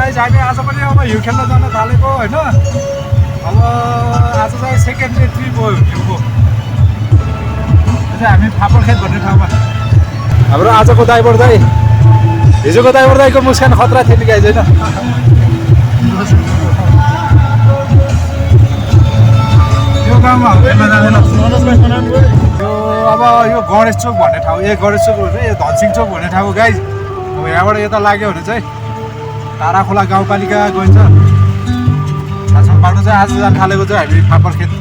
Guys हामी आज पनि अब हिउँ खेल्न जान थालेको हैन। अब आज चाहिँ सेकेन्ड डे ट्रिप हो हिउँको। चाहिँ हामी फापरखेत भन्ने ठाउँमा हाम्रो आजको ड्राइभर दाइ हिजोको ड्राइभर दाइको मुस्कान खतरा थियो नि गाइस हैन। यो गाउँमा हेर्न जाँदैन यो अब यो गणेश चोक भन्ने ठाउँ गणेश चोक भन्छ यो धनसिंह चोक भन्ने ठाउँ गाइस। अब यहाँबाट यता लाग्यो भने चाहिँ ताराखोला गाउँपालिका गइन्छ। खासमा बाटो चाहिँ आज जान थालेको चाहिँ हामी फापरखेत।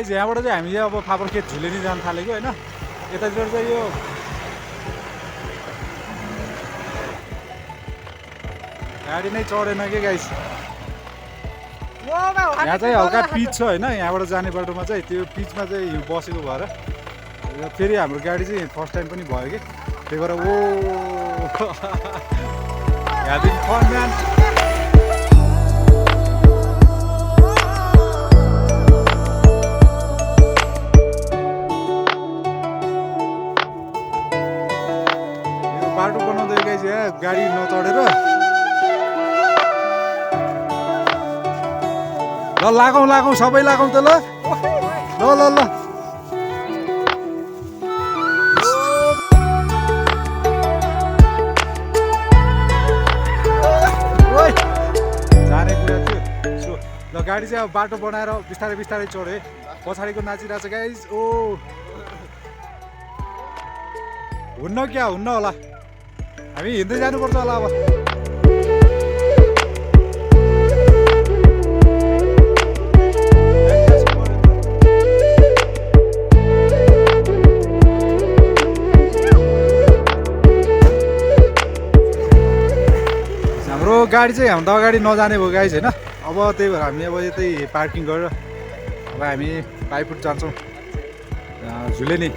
यहाँबाट चाहिँ हामी अब फापरखेत झुलेनी जान थालेको हैन। यतातिर चाहिँ यो गाडी नै चढेन के गाइस। यहाँ चाहिँ हल्का पिच छ हैन। यहाँबाट जाने बाटोमा चाहिँ त्यो पिचमा चाहिँ हिउँ बसेको भएर फेरि हाम्रो गाडी चाहिँ फर्स्ट टाइम पनि भयो कि त्यही भएर ओ यादिन फन म्यान। बाटो बनाउँदै गाइस यहाँ गाडी नचढेर ल लागौँ सबै लागौँ त ल ल ल ल जाने कुरा थियो सो ल गाडी चाहिँ अब बाटो बनाएर बिस्तारै बिस्तारै चढे। पछाडिको नाचिरहेछ गाइस। ओ हुन्न क्या हुन्न होला हामी हिँड्दै जानुपर्छ होला अब। हाम्रो गाडी चाहिँ हामीभन्दा अगाडि नजाने भयो गाइस होइन। अब त्यही भएर हामी अब यतै पार्किङ गरेर अब हामी पाइपुट जान्छौँ झुलेनी।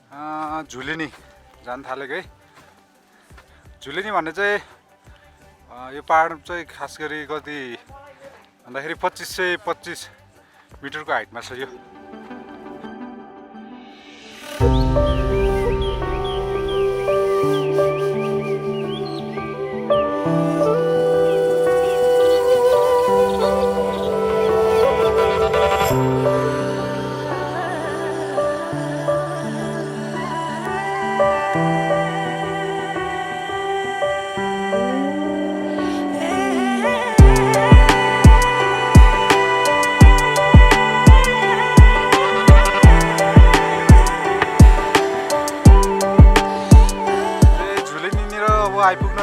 झुलिनी जान थालेको है। झुलिनी भन्ने चाहिँ यो पहाड चाहिँ खास गरी कति भन्दाखेरि 2525 मिटरको हाइटमा छ यो। आइपुग्न